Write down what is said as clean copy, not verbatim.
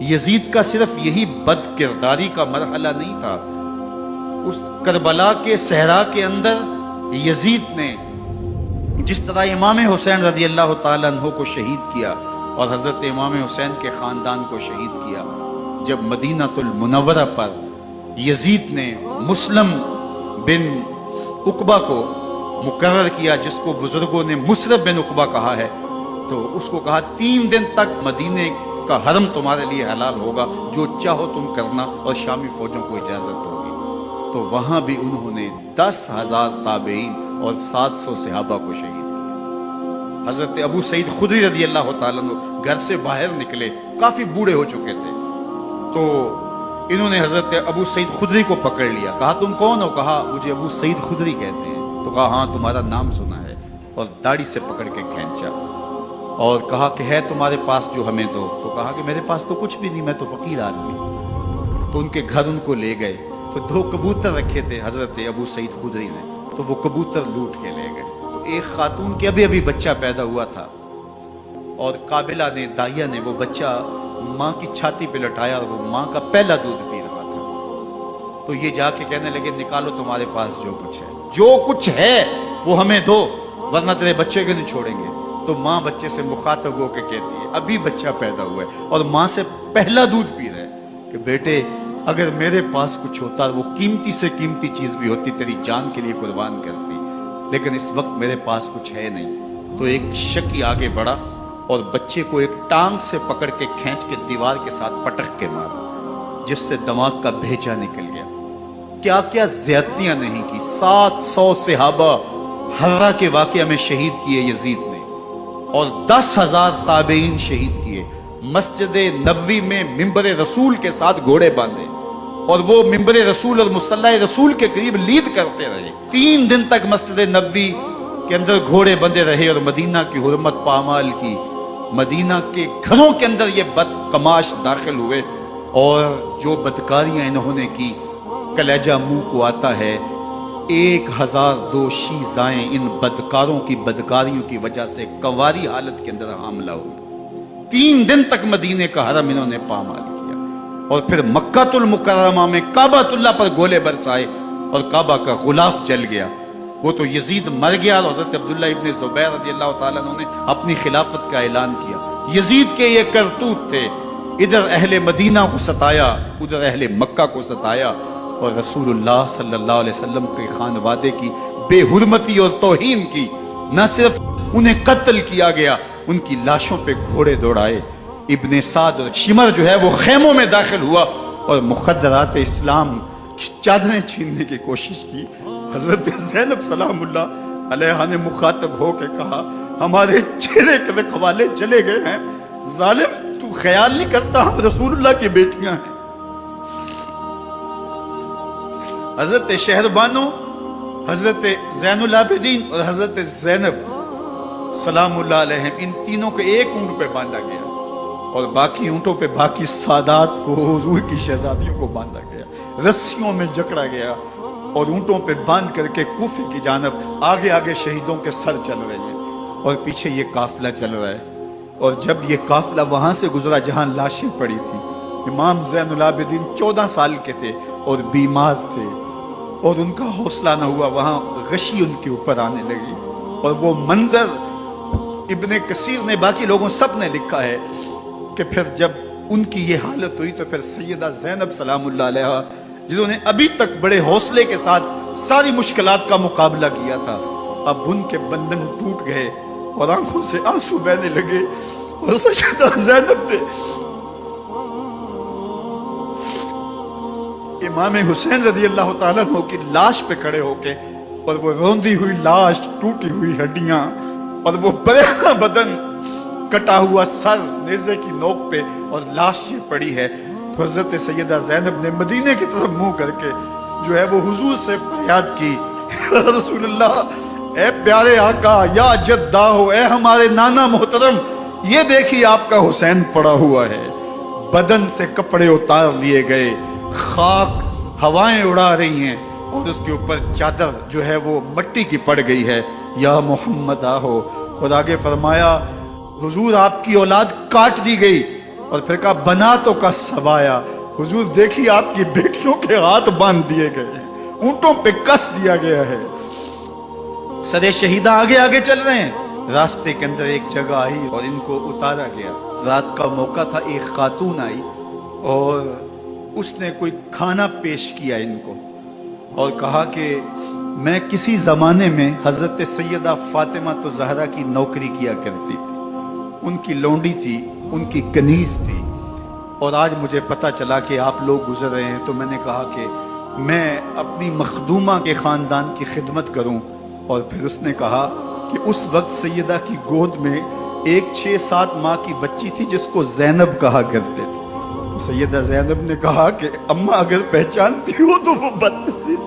یزید کا صرف یہی بد کرداری کا مرحلہ نہیں تھا، اس کربلا کے صحرا کے اندر یزید نے جس طرح امام حسین رضی اللہ تعالیٰ عنہ کو شہید کیا اور حضرت امام حسین کے خاندان کو شہید کیا، جب مدینہ المنورہ پر یزید نے مسلم بن عقبہ کو مقرر کیا، جس کو بزرگوں نے مصرف بن عقبہ کہا ہے، تو اس کو کہا 3 دن تک مدینے کا حرم تمہارے لیے حلال ہوگا، جو چاہو تم کرنا، اور شامی فوجوں کو اجازت ہوگی۔ تو وہاں بھی انہوں نے 10,000 تابعین اور 700 صحابہ کو شہید کیا۔ حضرت ابو سعید خدری رضی اللہ تعالیٰ عنہ گھر سے باہر نکلے، کافی بوڑھے ہو چکے تھے، تو انہوں نے حضرت ابو سعید خدری کو پکڑ لیا، کہا تم کون ہو؟ کہا مجھے ابو سعید خدری کہتے ہیں۔ تو کہا ہاں تمہارا نام سنا ہے، اور داڑھی سے پکڑ کے کھینچا اور کہا کہ ہے تمہارے پاس جو ہمیں دو؟ تو کہا کہ میرے پاس تو کچھ بھی نہیں، میں تو فقیر آدمی۔ تو ان کے گھر ان کو لے گئے، تو 2 کبوتر رکھے تھے حضرت ابو سعید خدری نے، تو وہ کبوتر لوٹ کے لے گئے۔ تو ایک خاتون کے ابھی بچہ پیدا ہوا تھا، اور قابلہ نے، دائیا نے، وہ بچہ ماں کی چھاتی پہ لٹایا، اور وہ ماں کا پہلا دودھ پی رہا تھا۔ تو یہ جا کے کہنے لگے نکالو تمہارے پاس جو کچھ ہے، جو کچھ ہے وہ ہمیں دو، ورنہ تیرے بچے کو نہیں چھوڑیں گے۔ تو ماں بچے سے مخاطب ہو کے کہتی ہے، ابھی بچہ پیدا ہوا ہے اور ماں سے پہلا دودھ پی رہا ہے، کہ بیٹے اگر میرے پاس کچھ ہوتا، وہ قیمتی سے قیمتی چیز بھی ہوتی، تیری جان کے لیے قربان کرتی، لیکن اس وقت میرے پاس کچھ ہے نہیں۔ تو ایک شکی آگے بڑھا اور بچے کو ایک ٹانگ سے پکڑ کے کھینچ کے دیوار کے ساتھ پٹک کے مارا، جس سے دماغ کا بھیجا نکل گیا۔ کیا کیا زیادتیاں نہیں کی۔ 700 صحابہ حرہ کے واقعہ میں شہید کیے یزید نے، اور 10,000 تابعین شہید کیے۔ مسجد نبوی میں ممبر رسول کے ساتھ گھوڑے باندھے، اور وہ ممبر رسول اور مصلی رسول کے قریب لید کرتے رہے۔ 3 دن تک مسجد نبوی کے اندر گھوڑے بندھے رہے، اور مدینہ کی حرمت پامال کی۔ مدینہ کے گھروں کے اندر یہ بد کماش داخل ہوئے، اور جو بدکاریاں انہوں نے کی، کلیجہ منہ کو آتا ہے۔ 1002 شیزائیں ان بدکاروں کی بدکاریوں کی وجہ سے کنواری حالت کے اندر حاملہ ہوئی۔ 3 دن تک مدینے کا حرم انہوں نے پامال کیا، اور پھر مکہ المکرمہ میں کعبہ اللہ پر گولے برسائے، اور کعبہ کا غلاف جل گیا۔ وہ تو یزید مر گیا، اور حضرت عبداللہ ابن زبیر رضی اللہ تعالیٰ عنہ نے اپنی خلافت کا اعلان کیا۔ یزید کے یہ کرتوت تھے، ادھر اہل مدینہ کو ستایا، ادھر اہل مکہ کو ستایا، اور رسول اللہ صلی اللہ علیہ وسلم کے خانوادے کی بے حرمتی اور توہین کی۔ نہ صرف انہیں قتل کیا گیا، ان کی لاشوں پہ گھوڑے دوڑائے۔ ابن سعد اور شمر جو ہے وہ خیموں میں داخل ہوا، اور مخدرات اسلام کی چادریں چھیننے کی کوشش کی۔ حضرت زینب سلام اللہ علیہ نے مخاطب ہو کے کہا، ہمارے چہرے کے رکھوالے چلے گئے ہیں، ظالم تو خیال نہیں کرتا ہم رسول اللہ کی بیٹیاں ہیں۔ حضرت شہربانو، حضرت زین العابدین اور حضرت زینب سلام اللہ علیہ، ان تینوں کو ایک اونٹ پہ باندھا گیا، اور باقی اونٹوں پہ باقی سادات کو، حضور کی شہزادیوں کو باندھا گیا، رسیوں میں جکڑا گیا، اور اونٹوں پہ باندھ کر کے کوفے کی جانب آگے آگے شہیدوں کے سر چل رہے ہیں، اور پیچھے یہ قافلہ چل رہا ہے۔ اور جب یہ قافلہ وہاں سے گزرا جہاں لاشیں پڑی تھیں، امام زین العابدین 14 سال کے تھے اور بیمار تھے، اور ان کا حوصلہ نہ ہوا، وہاں غشی ان کے اوپر آنے لگی۔ اور وہ منظر ابن کثیر نے، باقی لوگوں سب نے لکھا ہے کہ پھر جب ان کی یہ حالت ہوئی، تو پھر سیدہ زینب سلام اللہ علیہ، جنہوں نے ابھی تک بڑے حوصلے کے ساتھ ساری مشکلات کا مقابلہ کیا تھا، اب ان کے بندن ٹوٹ گئے اور آنکھوں سے آنسو بہنے لگے، اور سیدہ زینب نے امام حسین رضی اللہ تعالیٰ عنہ کی لاش پہ کھڑے ہو کے، اور وہ روندی ہوئی لاش، ٹوٹی ہوئی ہڈیاں، اور وہ برینا بدن، کٹا ہوا سر نیزے کی نوک پہ، اور لاش یہ پڑی ہے، تو حضرت سیدہ زینب نے مدینے کی طرف منہ کر کے جو ہے وہ حضور سے فریاد کی، رسول اللہ، اے پیارے آقا، یا جدہ ہو، اے ہمارے نانا محترم، یہ دیکھیے آپ کا حسین پڑا ہوا ہے۔ بدن سے کپڑے اتار لیے گئے، خاک ہوائیں اڑا رہی ہیں، اور اس کے اوپر چادر جو ہے وہ مٹی کی پڑ گئی ہے۔ یا محمد آہو، اور آگے فرمایا، حضور آپ کی اولاد کاٹ دی گئی، اور پھر کہا بناتوں کا سبایا، حضور دیکھیے آپ کی بیٹیوں کے ہاتھ باندھ دیے گئے ہیں، اونٹوں پہ کس دیا گیا ہے، سرے شہیدہ آگے آگے چل رہے ہیں۔ راستے کے اندر ایک جگہ آئی اور ان کو اتارا گیا، رات کا موقع تھا، ایک خاتون آئی اور اس نے کوئی کھانا پیش کیا ان کو اور کہا کہ میں کسی زمانے میں حضرت سیدہ فاطمہ تو زہرا کی نوکری کیا کرتی تھی، ان کی لونڈی تھی، ان کی کنیز تھی، اور آج مجھے پتا چلا کہ آپ لوگ گزر رہے ہیں تو میں نے کہا کہ میں اپنی مخدومہ کے خاندان کی خدمت کروں۔ اور پھر اس نے کہا کہ اس وقت سیدہ کی گود میں ایک 6-7 ماہ کی بچی تھی جس کو زینب کہا کرتے تھے۔ سیدہ زینب نے کہا کہ اماں اگر پہچانتی ہو تو وہ بدنصیب